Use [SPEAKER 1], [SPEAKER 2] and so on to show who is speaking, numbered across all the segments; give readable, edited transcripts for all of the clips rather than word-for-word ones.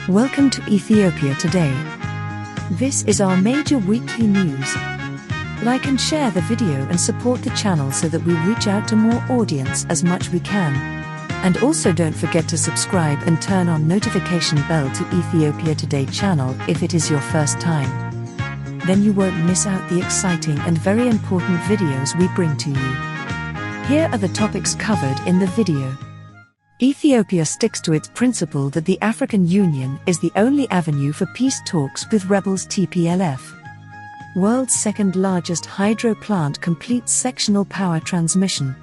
[SPEAKER 1] Welcome to Ethiopia Today. This is our major weekly news. Like and share the video and support the channel so that we reach out to more audience as much we can. And also don't forget to subscribe and turn on notification bell to Ethiopia Today channel if it is your first time. Then you won't miss out the exciting and very important videos we bring to you. Here are the topics covered in the video. Ethiopia sticks to its principle that the African Union is the only avenue for peace talks with Rebels TPLF. World's second largest hydro plant completes sectional power transmission.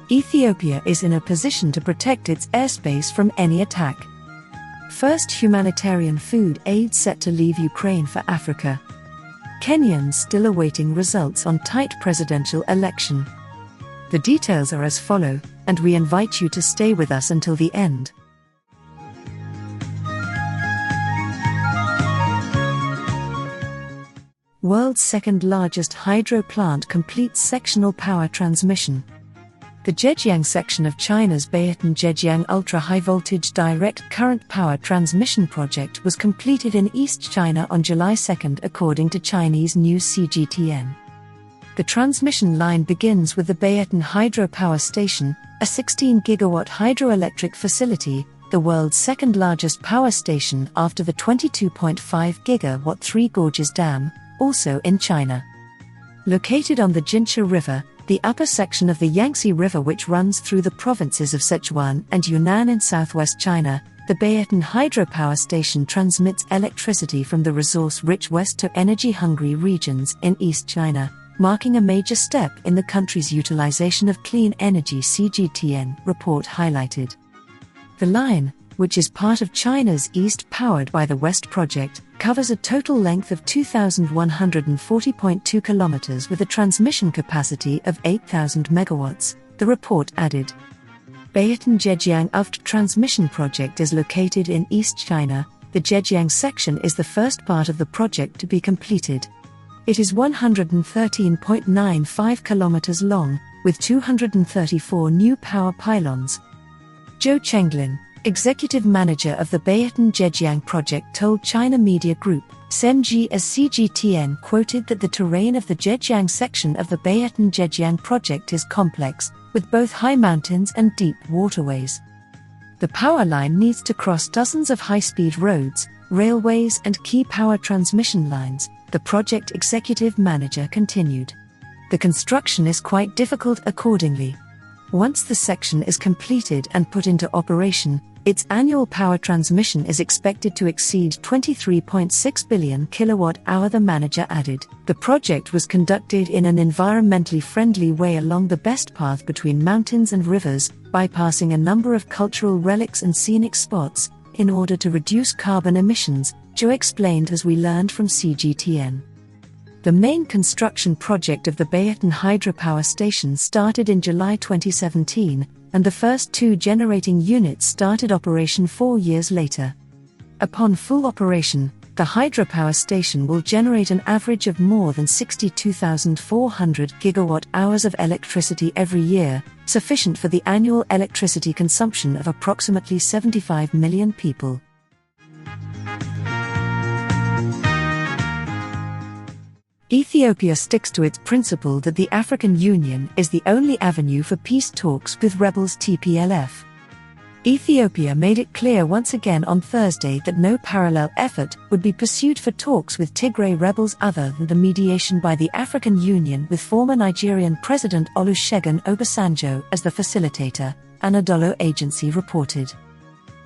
[SPEAKER 1] Ethiopia is in a position to protect its airspace from any attack. First humanitarian food aid set to leave Ukraine for Africa. Kenyans still awaiting results on tight presidential election. The details are as follow, and we invite you to stay with us until the end. World's second largest hydro plant completes sectional power transmission. The Zhejiang section of China's Baiyatan-Zhejiang ultra-high voltage direct current power transmission project was completed in East China on July 2 according to Chinese news CGTN. The transmission line begins with the Baiyatan hydropower station, a 16-gigawatt hydroelectric facility, the world's second-largest power station after the 22.5-gigawatt Three Gorges Dam, also in China. Located on the Jinsha River, the upper section of the Yangtze River which runs through the provinces of Sichuan and Yunnan in southwest China, the Baiyatan hydropower station transmits electricity from the resource-rich west to energy-hungry regions in East China, marking a major step in the country's utilization of clean energy, CGTN report highlighted. The line, which is part of China's East Powered by the West project, covers a total length of 2,140.2 kilometers with a transmission capacity of 8,000 megawatts, the report added. Baiyatan-Zhejiang UFT transmission project is located in East China. The Zhejiang section is the first part of the project to be completed. It is 113.95 kilometers long, with 234 new power pylons. Zhou Chenglin, executive manager of the Baiyatan-Zhejiang project, told China Media Group, CMG, as CGTN quoted that the terrain of the Zhejiang section of the Baiyatan-Zhejiang project is complex, with both high mountains and deep waterways. The power line needs to cross dozens of high-speed roads, railways and key power transmission lines, the project executive manager continued. The construction is quite difficult accordingly. Once the section is completed and put into operation, its annual power transmission is expected to exceed 23.6 billion kilowatt-hour, the manager added. The project was conducted in an environmentally friendly way along the best path between mountains and rivers, bypassing a number of cultural relics and scenic spots, in order to reduce carbon emissions, Zhou explained as we learned from CGTN. The main construction project of the Baiyatan hydropower station started in July 2017, and the first two generating units started operation 4 years later. Upon full operation, the hydropower station will generate an average of more than 62,400 gigawatt-hours of electricity every year, sufficient for the annual electricity consumption of approximately 75 million people. Ethiopia sticks to its principle that the African Union is the only avenue for peace talks with Rebels TPLF. Ethiopia made it clear once again on Thursday that no parallel effort would be pursued for talks with Tigray rebels other than the mediation by the African Union with former Nigerian President Olusegun Obasanjo as the facilitator, Anadolu agency reported.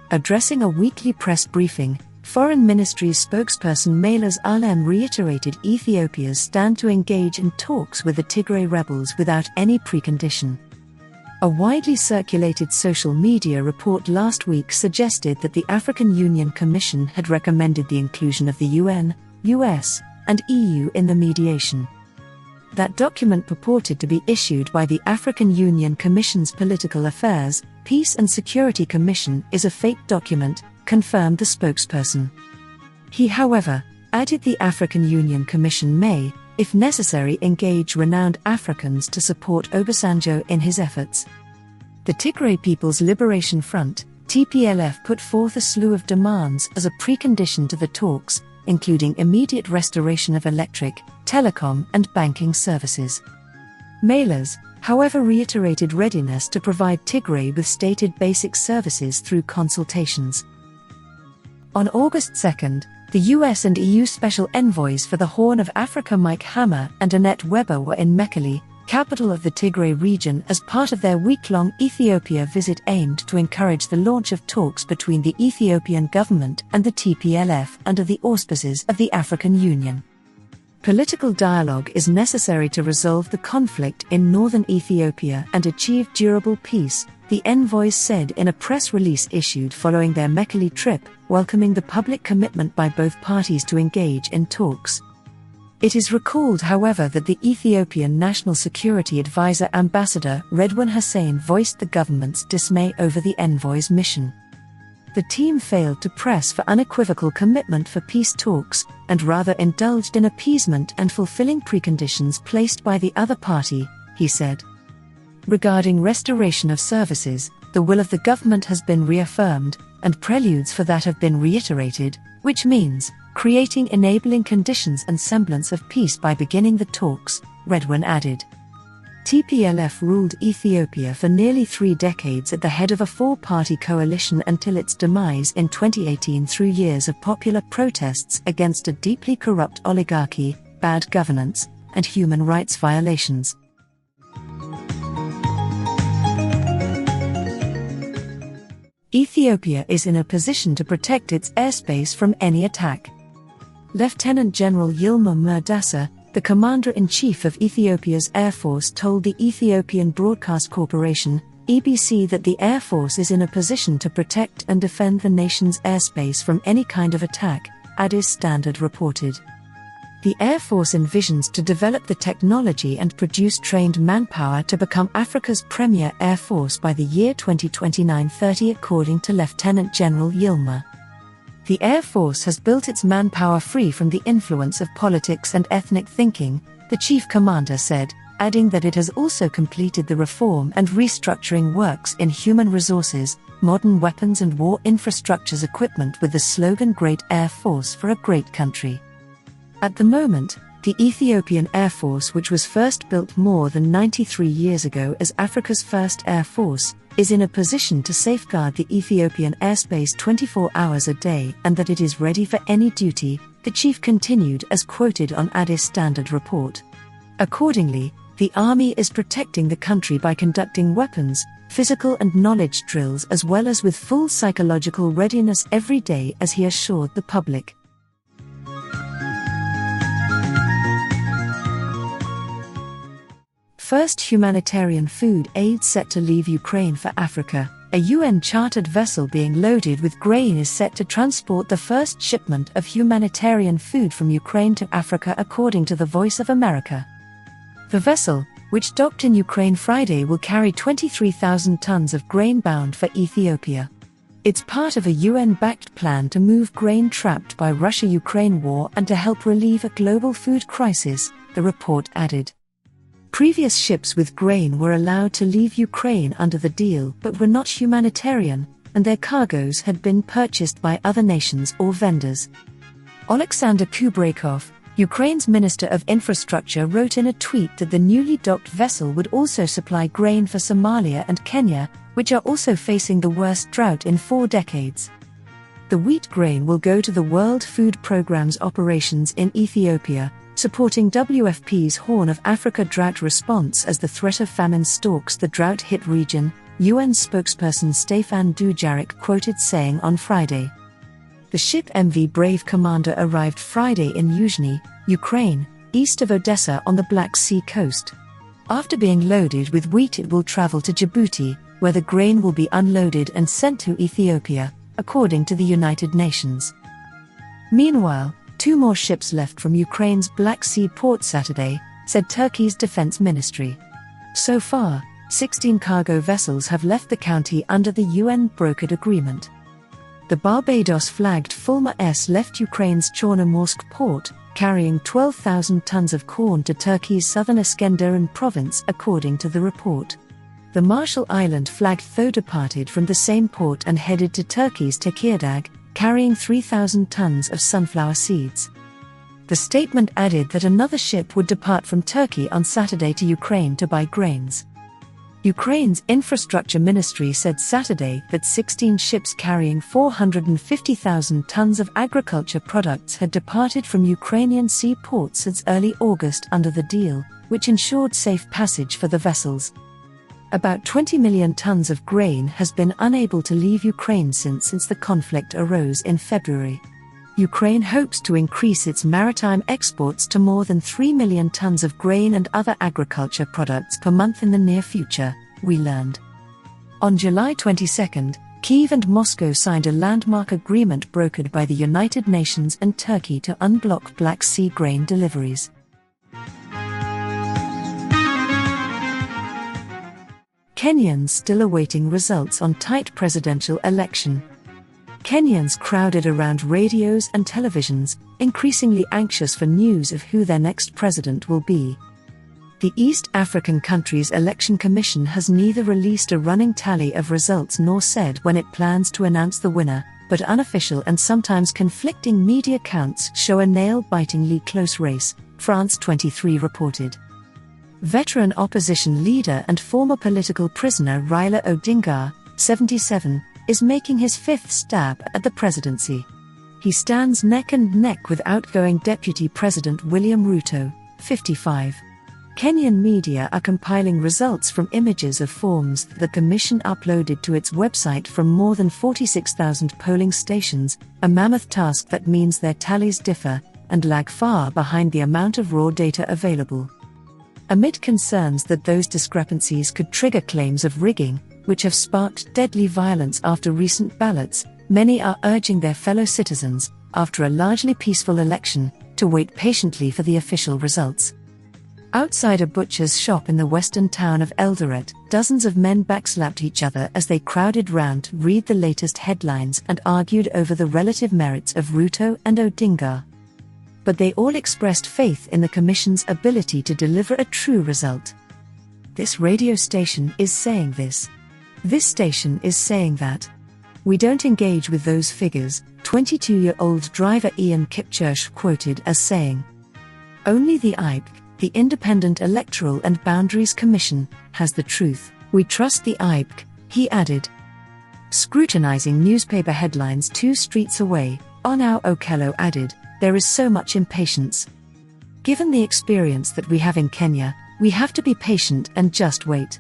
[SPEAKER 1] Addressing a weekly press briefing, Foreign Ministry's spokesperson Meles Alem reiterated Ethiopia's stand to engage in talks with the Tigray rebels without any precondition. A widely circulated social media report last week suggested that the African Union Commission had recommended the inclusion of the UN, US, and EU in the mediation. That document, purported to be issued by the African Union Commission's Political Affairs, Peace and Security Commission, is a fake document, confirmed the spokesperson. He, however, added the African Union Commission may, if necessary, engage renowned Africans to support Obasanjo in his efforts. The Tigray People's Liberation Front, TPLF put forth a slew of demands as a precondition to the talks, including immediate restoration of electric, telecom, and banking services. Mailers, however, reiterated readiness to provide Tigray with stated basic services through consultations. On August 2, the US and EU Special Envoys for the Horn of Africa Mike Hammer and Annette Weber were in Mekelle, capital of the Tigray region, as part of their week-long Ethiopia visit aimed to encourage the launch of talks between the Ethiopian government and the TPLF under the auspices of the African Union. Political dialogue is necessary to resolve the conflict in northern Ethiopia and achieve durable peace, the envoys said in a press release issued following their Mekelle trip, welcoming the public commitment by both parties to engage in talks. It is recalled, however, that the Ethiopian National Security Advisor Ambassador Redwan Hussein voiced the government's dismay over the envoys' mission. The team failed to press for unequivocal commitment for peace talks, and rather indulged in appeasement and fulfilling preconditions placed by the other party, he said. Regarding restoration of services, the will of the government has been reaffirmed, and preludes for that have been reiterated, which means creating enabling conditions and semblance of peace by beginning the talks, Redwan added. TPLF ruled Ethiopia for nearly 3 decades at the head of a 4-party coalition until its demise in 2018 through years of popular protests against a deeply corrupt oligarchy, bad governance, and human rights violations. Ethiopia is in a position to protect its airspace from any attack. Lieutenant General Yilma Merdassa, the Commander-in-Chief of Ethiopia's Air Force, told the Ethiopian Broadcast Corporation, EBC, that the Air Force is in a position to protect and defend the nation's airspace from any kind of attack, Addis Standard reported. The Air Force envisions to develop the technology and produce trained manpower to become Africa's premier air force by the year 2029-30, according to Lieutenant General Yilma. The Air Force has built its manpower free from the influence of politics and ethnic thinking, the Chief Commander said, adding that it has also completed the reform and restructuring works in human resources, modern weapons and war infrastructures equipment with the slogan Great Air Force for a Great Country. At the moment, the Ethiopian Air Force, which was first built more than 93 years ago as Africa's first air force, is in a position to safeguard the Ethiopian airspace 24 hours a day and that it is ready for any duty, the chief continued, as quoted on Addis Standard report. Accordingly, the army is protecting the country by conducting weapons, physical and knowledge drills, as well as with full psychological readiness every day, as he assured the public. First humanitarian food aid set to leave Ukraine for Africa. A UN-chartered vessel being loaded with grain is set to transport the first shipment of humanitarian food from Ukraine to Africa, according to the Voice of America. The vessel, which docked in Ukraine Friday, will carry 23,000 tons of grain bound for Ethiopia. It's part of a UN-backed plan to move grain trapped by Russia-Ukraine war and to help relieve a global food crisis, the report added. Previous ships with grain were allowed to leave Ukraine under the deal but were not humanitarian, and their cargoes had been purchased by other nations or vendors. Oleksandr Kubrakov, Ukraine's Minister of Infrastructure, wrote in a tweet that the newly docked vessel would also supply grain for Somalia and Kenya, which are also facing the worst drought in 4 decades. The wheat grain will go to the World Food Programme's operations in Ethiopia, supporting WFP's Horn of Africa drought response as the threat of famine stalks the drought-hit region, UN spokesperson Stefan Dujarric quoted saying on Friday. The ship MV Brave Commander arrived Friday in Yuzhny, Ukraine, east of Odessa on the Black Sea coast. After being loaded with wheat, it will travel to Djibouti, where the grain will be unloaded and sent to Ethiopia, according to the United Nations. Meanwhile, 2 more ships left from Ukraine's Black Sea port Saturday, said Turkey's defense ministry. So far, 16 cargo vessels have left the county under the UN-brokered agreement. The Barbados-flagged Fulmar S left Ukraine's Chornomorsk port, carrying 12,000 tons of corn to Turkey's southern Iskenderun province, according to the report. The Marshall Island flagged though departed from the same port and headed to Turkey's Tekirdağ, carrying 3,000 tons of sunflower seeds. The statement added that another ship would depart from Turkey on Saturday to Ukraine to buy grains. Ukraine's infrastructure ministry said Saturday that 16 ships carrying 450,000 tons of agriculture products had departed from Ukrainian sea ports since early August under the deal, which ensured safe passage for the vessels. About 20 million tons of grain has been unable to leave Ukraine since the conflict arose in February. Ukraine hopes to increase its maritime exports to more than 3 million tons of grain and other agriculture products per month in the near future, we learned. On July 22, Kyiv and Moscow signed a landmark agreement brokered by the United Nations and Turkey to unblock Black Sea grain deliveries. Kenyans still awaiting results on tight presidential election. Kenyans crowded around radios and televisions, increasingly anxious for news of who their next president will be. The East African country's election commission has neither released a running tally of results nor said when it plans to announce the winner, but unofficial and sometimes conflicting media counts show a nail-bitingly close race, France 23 reported. Veteran opposition leader and former political prisoner Raila Odinga, 77, is making his fifth stab at the presidency. He stands neck and neck with outgoing Deputy President William Ruto, 55. Kenyan media are compiling results from images of forms that the commission uploaded to its website from more than 46,000 polling stations, a mammoth task that means their tallies differ and lag far behind the amount of raw data available. Amid concerns that those discrepancies could trigger claims of rigging, which have sparked deadly violence after recent ballots, many are urging their fellow citizens, after a largely peaceful election, to wait patiently for the official results. Outside a butcher's shop in the western town of Eldoret, dozens of men backslapped each other as they crowded round to read the latest headlines and argued over the relative merits of Ruto and Odinga. But they all expressed faith in the commission's ability to deliver a true result. This radio station is saying this. This station is saying that. We don't engage with those figures, 22-year-old driver Ian Kipchurch quoted as saying. Only the IBC, the Independent Electoral and Boundaries Commission, has the truth. We trust the IBC, he added. Scrutinizing newspaper headlines 2 streets away, Onau Okello added, there is so much impatience. Given the experience that we have in Kenya, we have to be patient and just wait.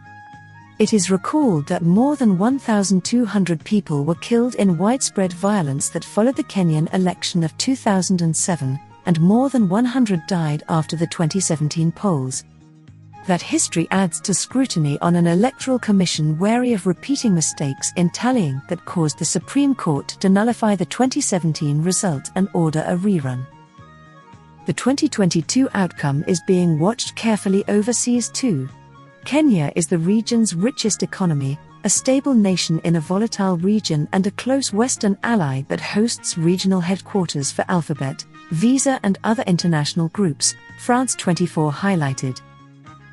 [SPEAKER 1] It is recalled that more than 1,200 people were killed in widespread violence that followed the Kenyan election of 2007, and more than 100 died after the 2017 polls. That history adds to scrutiny on an electoral commission wary of repeating mistakes in tallying that caused the Supreme Court to nullify the 2017 result and order a rerun. The 2022 outcome is being watched carefully overseas too. Kenya is the region's richest economy, a stable nation in a volatile region and a close Western ally that hosts regional headquarters for Alphabet, Visa and other international groups, France 24 highlighted.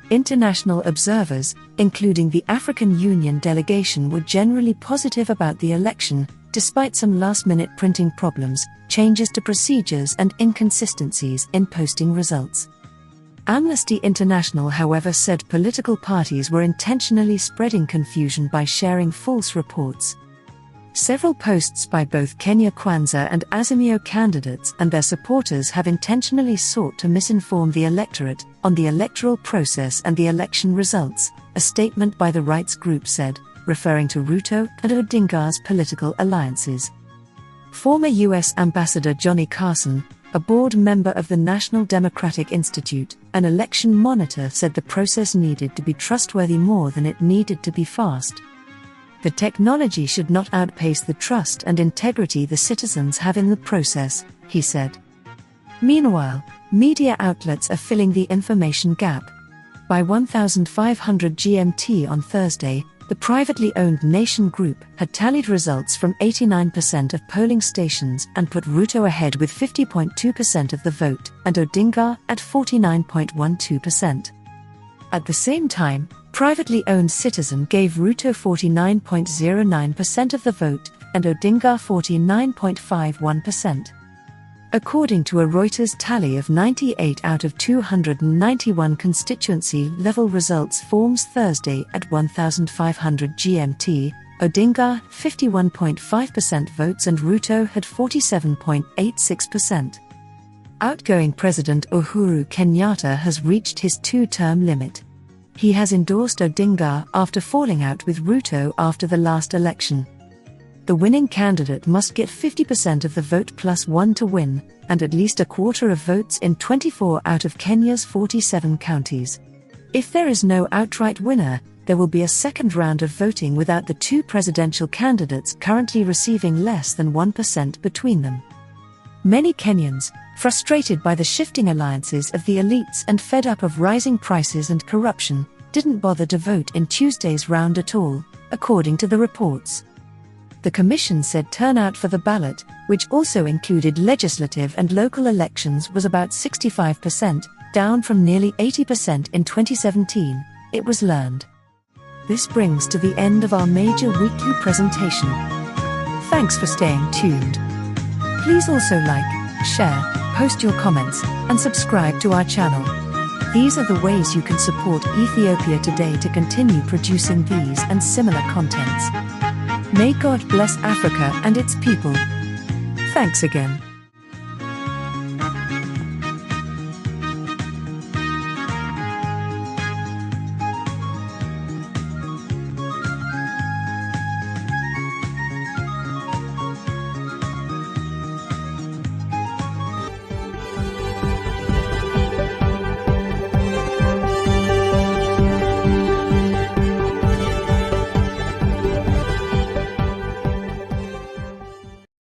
[SPEAKER 1] International observers, including the African Union delegation, were generally positive about the election, despite some last-minute printing problems, changes to procedures and inconsistencies in posting results. Amnesty International, however, said political parties were intentionally spreading confusion by sharing false reports. Several posts by both Kenya Kwanza and Azimio candidates and their supporters have intentionally sought to misinform the electorate on the electoral process and the election results, a statement by the rights group said, referring to Ruto and Odinga's political alliances. Former U.S. Ambassador Johnny Carson, a board member of the National Democratic Institute, an election monitor, said the process needed to be trustworthy more than it needed to be fast. The technology should not outpace the trust and integrity the citizens have in the process, he said. Meanwhile, media outlets are filling the information gap. By 1500 GMT on Thursday, the privately owned Nation Group had tallied results from 89% of polling stations and put Ruto ahead with 50.2% of the vote and Odinga at 49.12%. At the same time, privately owned Citizen gave Ruto 49.09% of the vote and Odinga 49.51%. According to a Reuters tally of 98 out of 291 constituency-level results forms Thursday at 1500 GMT, Odinga 51.5% votes and Ruto had 47.86%. Outgoing President Uhuru Kenyatta has reached his two-term limit. He has endorsed Odinga after falling out with Ruto after the last election. The winning candidate must get 50% of the vote plus one to win, and at least a quarter of votes in 24 out of Kenya's 47 counties. If there is no outright winner, there will be a second round of voting without the two presidential candidates currently receiving less than 1% between them. Many Kenyans, frustrated by the shifting alliances of the elites and fed up of rising prices and corruption, didn't bother to vote in Tuesday's round at all, according to the reports. The commission said turnout for the ballot, which also included legislative and local elections, was about 65%, down from nearly 80% in 2017, it was learned. This brings to the end of our major weekly presentation. Thanks for staying tuned. Please also like, share, post your comments, and subscribe to our channel. These are the ways you can support Ethiopia Today to continue producing these and similar contents. May God bless Africa and its people. Thanks again.